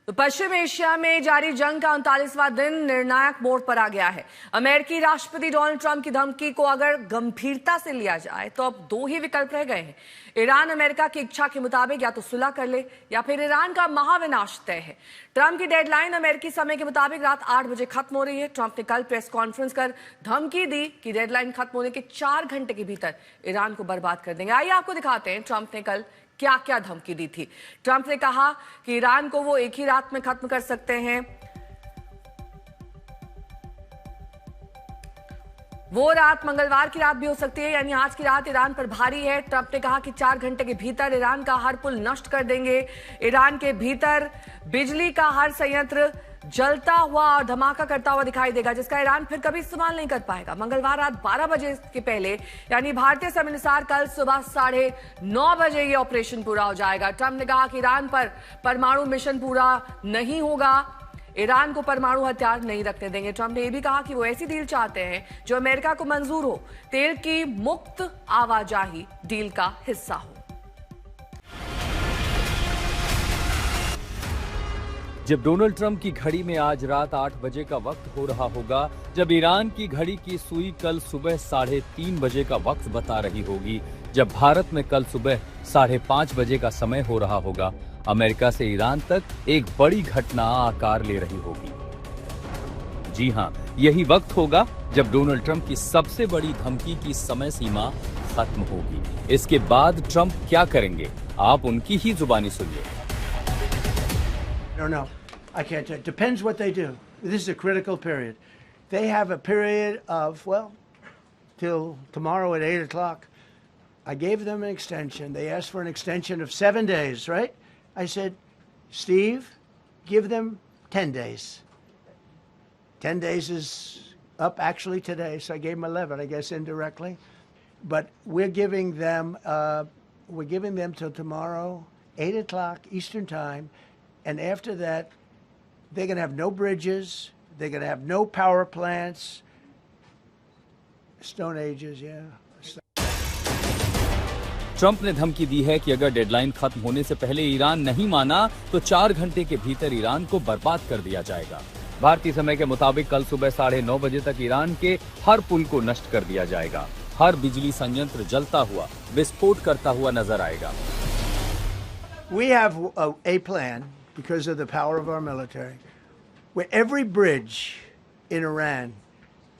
तो पश्चिम एशिया में जारी जंग का 39वां दिन निर्णायक मोड़ पर आ गया है। अमेरिकी राष्ट्रपति डोनाल्ड ट्रंप की धमकी को अगर गंभीरता से लिया जाए तो अब दो ही विकल्प रह गए हैं। ईरान अमेरिका की इच्छा के मुताबिक या तो सुलह कर ले या फिर ईरान का महाविनाश तय है। ट्रंप की डेडलाइन अमेरिकी समय के मुताबिक रात 8 बजे खत्म हो रही है। ट्रंप ने कल प्रेस कॉन्फ्रेंस कर धमकी दी कि डेडलाइन खत्म होने के 4 घंटे के भीतर ईरान को बर्बाद कर देंगे। आइए आपको दिखाते हैं ट्रंप ने कल क्या क्या धमकी दी थी। ट्रंप ने कहा कि ईरान को वो एक ही रात में खत्म कर सकते हैं। वो रात मंगलवार की रात भी हो सकती है, यानी आज की रात ईरान पर भारी है। ट्रंप ने कहा कि 4 घंटे के भीतर ईरान का हर पुल नष्ट कर देंगे। ईरान के भीतर बिजली का हर संयंत्र जलता हुआ और धमाका करता हुआ दिखाई देगा, जिसका ईरान फिर कभी इस्तेमाल नहीं कर पाएगा। मंगलवार रात 12 बजे के पहले यानी भारतीय समय अनुसार कल सुबह 9:30 बजे ये ऑपरेशन पूरा हो जाएगा। ट्रंप ने कहा कि ईरान पर परमाणु मिशन पूरा नहीं होगा, ईरान को परमाणु हथियार नहीं रखने देंगे। ट्रंप ने यह भी कहा कि वो ऐसी डील चाहते हैं जो अमेरिका को मंजूर हो, तेल की मुक्त आवाजाही डील का हिस्सा हो। जब डोनाल्ड ट्रंप की घड़ी में आज रात 8 बजे का वक्त हो रहा होगा, जब ईरान की घड़ी की सुई कल सुबह 3:30 बजे का वक्त बता रही होगी, जब भारत में कल सुबह 5:30 बजे का समय हो रहा होगा, अमेरिका से ईरान तक एक बड़ी घटना आकार ले रही होगी। जी हां, यही वक्त होगा जब डोनाल्ड ट्रंप की सबसे बड़ी धमकी की समय सीमा खत्म होगी। इसके बाद ट्रंप क्या करेंगे, आप उनकी ही जुबानी सुनिए। No, I can't. It depends what they do. This is a critical period. They have a period of, well, till tomorrow at 8 o'clock. I gave them an extension. They asked for an extension of 7 days, right? I said, Steve, give them 10 days. 10 days is up actually today, so I gave them 11, I guess, indirectly. But we're giving them till tomorrow, 8 o'clock Eastern time. And after that, they're going to have no bridges. They're going to have no power plants. Stone Ages, yeah. Trump ने धमकी दी है कि अगर deadline खत्म होने से पहले Iran नहीं माना तो 4 घंटे के भीतर ईरान को बर्बाद कर दिया जाएगा। भारतीय समय के मुताबिक कल सुबह 9:30 बजे तक ईरान के हर पुल को नष्ट कर दिया जाएगा। हर बिजली संयंत्र जलता हुआ, विस्फोट करता हुआ नजर आएगा। We have a plan, because of the power of our military, where every bridge in Iran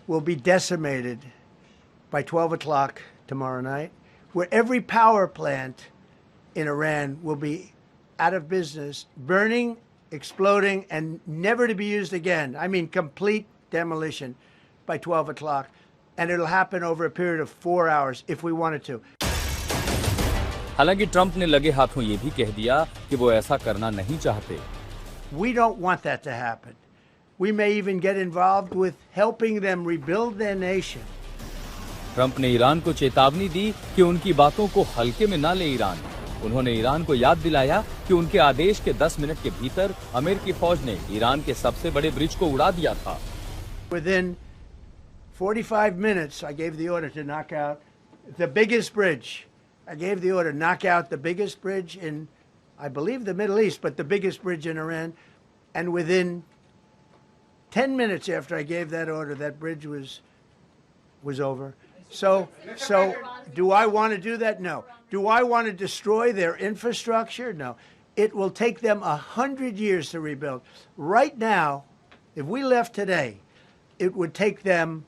will be decimated by 12 o'clock tomorrow night, where every power plant in Iran will be out of business, burning, exploding, and never to be used again. I mean, complete demolition by 12 o'clock. And it'll happen over a period of 4 hours if we wanted to. हालांकि Trump ने लगे हाथों ये भी कह दिया कि वो ऐसा करना नहीं चाहते। We don't want that to happen. We may even get involved with helping them rebuild their nation. Trump ने ईरान को चेतावनी दी कि उनकी बातों को हल्के में ना ले ईरान। उन्होंने ईरान को याद दिलाया कि उनके आदेश के 10 मिनट के भीतर अमेरिकी फौज ने ईरान के सबसे बड़े ब्रिज को उड़ा दिया था। Within 45 minutes, I gave the order to knock out the biggest bridge. I gave the order, knock out the biggest bridge in, I believe, the Middle East, but the biggest bridge in Iran. And within 10 minutes after I gave that order, that bridge was over. So do I want to do that? No. Do I want to destroy their infrastructure? No. It will take them 100 years to rebuild. Right now, if we left today, it would take them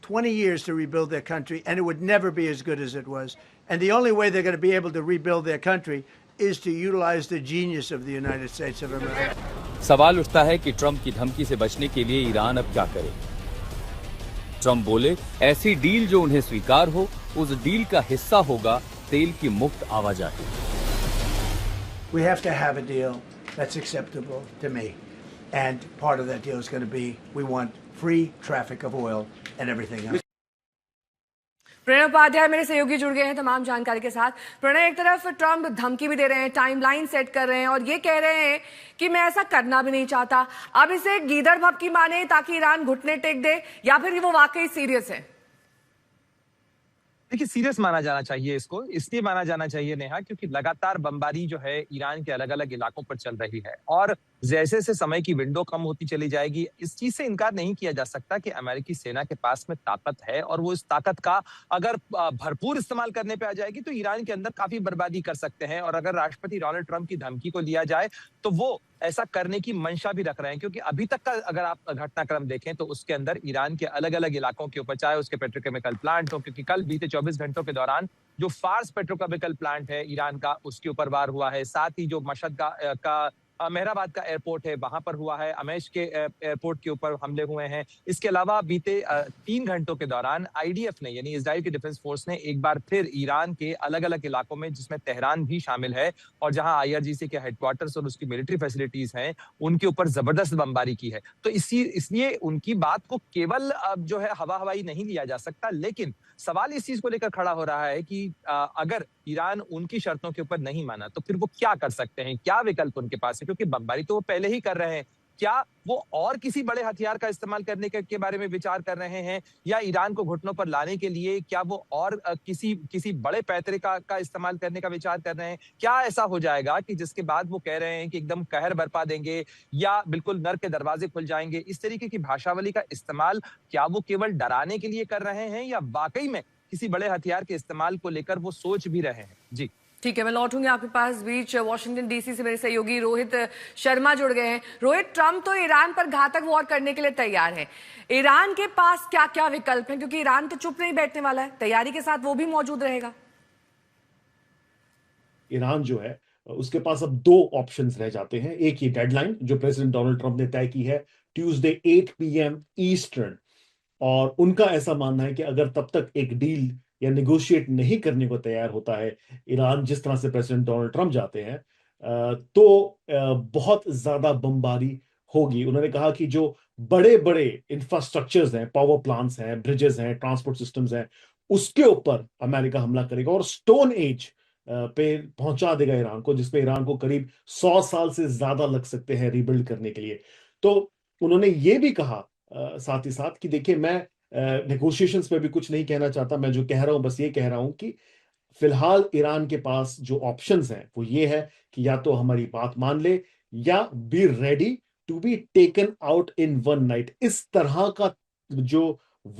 20 years to rebuild their country, and it would never be as good as it was. And the only way they're going to be able to rebuild their country is to utilize the genius of the United States of America. सवाल उठता है कि Trump की धमकी से बचने के लिए ईरान अब क्या करे। ट्रंप बोले, ऐसी डील जो उन्हें स्वीकार हो, उस डील का हिस्सा होगा तेल की मुक्त आवाजाही। We have to have a deal that's acceptable to me. And part of that deal is going to be, we want free traffic of oil and everything else. Pranay Upadhyay मेरे सहयोगी जुड़ गए हैं तमाम जानकारी के साथ। प्रणय, एक तरफ ट्रंप धमकी भी दे रहे हैं, टाइमलाइन सेट कर रहे हैं और ये कह रहे हैं कि मैं ऐसा करना भी नहीं चाहता। अब इसे गीदड़ भपकी माने ताकि ईरान घुटने टेक दे, या फिर वो वाकई सीरियस है? देखिए, सीरियस माना जाना चाहिए इसको। इसलिए माना जाना चाहिए नेहा, क्योंकि लगातार बमबारी जो है ईरान के अलग-अलग इलाकों पर चल रही है और जैसे-जैसे समय की विंडो कम होती चली जाएगी, इस चीज़ से इनकार नहीं किया जा सकता कि अमेरिकी सेना के पास में ताकत है और वो इस ताकत का अगर भरपूर इस्तेमाल करने पे आ जाएगी तो ईरान के अंदर काफ़ी बर्बादी कर सकते हैं और अगर राष्ट्रपति डोनाल्ड ट्रंप की धमकी को लिया जाए, तो वो ऐसा करने की मंशा भी रख रहे हैं, क्योंकि अभी तक का अगर आप घटनाक्रम देखें तो उसके अंदर ईरान के अलग-अलग इलाकों के ऊपर, चाहे उसके पेट्रोकेमिकल प्लांट हो, क्योंकि कल बीते 24 घंटों के दौरान जो फार्स पेट्रोकेमिकल प्लांट है ईरान का, उसके ऊपर वार हुआ है। साथ ही जो मशहद का मेहराबाद का एयरपोर्ट है, वहां पर हुआ है। अमेश के एयरपोर्ट के ऊपर हमले हुए हैं। इसके अलावा बीते 3 घंटों के दौरान आईडीएफ ने, यानी इजराइल की डिफेंस फोर्स ने एक बार फिर ईरान के अलग-अलग इलाकों में, जिसमें तेहरान भी शामिल है और जहां आईआरजीसी के हेडक्वार्टर्स और उसकी मिलिट्री फैसिलिटीज हैं, उनके ऊपर जबरदस्त बमबारी की है। तो इसलिए उनकी बात को केवल जो है हवा-हवाई नहीं लिया जा सकता, लेकिन सवाल इस चीज को लेकर खड़ा हो रहा है कि अगर ईरान उनकी शर्तों के ऊपर नहीं माना तो फिर वो क्या कर सकते हैं, क्या विकल्प उनके पास है, क्योंकि बमबारी तो वो पहले ही कर रहे हैं। क्या वो और किसी बड़े हथियार का इस्तेमाल करने के बारे में विचार कर रहे हैं, या ईरान को घुटनों पर लाने के लिए क्या वो और किसी किसी बड़े पैतरे का इस्तेमाल करने का विचार कर रहे हैं? क्या ऐसा हो जाएगा कि जिसके बाद वो कह रहे हैं कि एकदम कहर बरपा देंगे या बिल्कुल नर के दरवाजे खुल जाएंगे? इस तरीके की भाषावली का इस्तेमाल क्या वो केवल डराने के लिए कर रहे हैं, या वाकई में किसी बड़े हथियार के इस्तेमाल को लेकर वो सोच भी रहे हैं? जी ठीक है, मैं लौटूंगी आपके पास। बीच वॉशिंगटन डीसी से मेरे सहयोगी रोहित शर्मा जुड़ गए हैं। रोहित, ट्रंप तो ईरान पर घातक वॉर करने के लिए तैयार है। ईरान के पास क्या क्या विकल्प हैं, क्योंकि ईरान तो चुप नहीं बैठने वाला है, तैयारी के साथ वो भी मौजूद रहेगा। ईरान जो है उसके पास अब दो ऑप्शंस रह जाते हैं। एक ही डेडलाइन जो प्रेसिडेंट डोनाल्ड ट्रंप ने तय की है, ट्यूसडे 8 PM ईस्टर्न, और उनका ऐसा मानना है कि अगर तब तक एक डील या निगोशिएट नहीं करने को तैयार होता है ईरान, जिस तरह से प्रेसिडेंट डोनाल्ड ट्रंप जाते हैं, तो बहुत ज्यादा बमबारी होगी। उन्होंने कहा कि जो बड़े बड़े इंफ्रास्ट्रक्चर्स हैं, पावर प्लांट्स हैं, ब्रिजेस हैं, ट्रांसपोर्ट सिस्टम्स हैं, उसके ऊपर अमेरिका हमला करेगा और स्टोन एज पे पहुंचा देगा ईरान को, जिसपे ईरान को करीब 100 साल से ज्यादा लग सकते हैं रीबिल्ड करने के लिए। तो उन्होंने ये भी कहा साथ ही साथ कि देखिए, मैं नेगोशिएशंस पे भी कुछ नहीं कहना चाहता, मैं जो कह रहा हूं बस ये कह रहा हूं कि फिलहाल ईरान के पास जो ऑप्शंस हैं वो ये है कि या तो हमारी बात मान ले या be ready to be taken out in one night. इस तरह का जो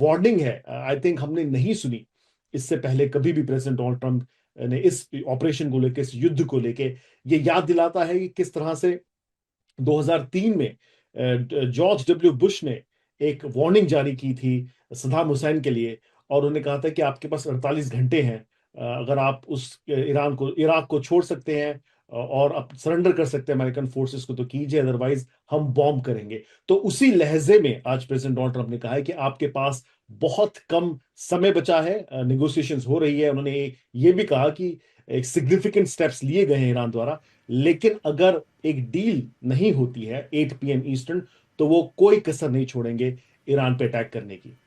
वार्निंग है, आई थिंक हमने नहीं सुनी इससे पहले कभी भी प्रेसिडेंट डोनाल्ड ट्रंप ने इस ऑपरेशन को लेकर, इस युद्ध को लेकर। ये याद दिलाता है कि किस तरह से 2003 में जॉर्ज डब्ल्यू बुश ने एक वार्निंग जारी की थी सद्दाम हुसैन के लिए, और उन्होंने कहा था कि आपके पास 48 घंटे हैं, अगर आप उस इराक को छोड़ सकते हैं और आप सरेंडर कर सकते हैं अमेरिकन फोर्सेस को तो कीजिए, अदरवाइज हम बॉम्ब करेंगे। तो उसी लहजे में आज प्रेसिडेंट डोनाल्ड ट्रंप ने कहा है कि आपके पास बहुत कम समय बचा है, नेगोशिएशंस हो रही है। उन्होंने ये भी कहा कि एक सिग्निफिकेंट स्टेप्स लिए गए हैं ईरान द्वारा, लेकिन अगर एक डील नहीं होती है 8 PM ईस्टर्न, तो वो कोई कसर नहीं छोड़ेंगे ईरान पे अटैक करने की।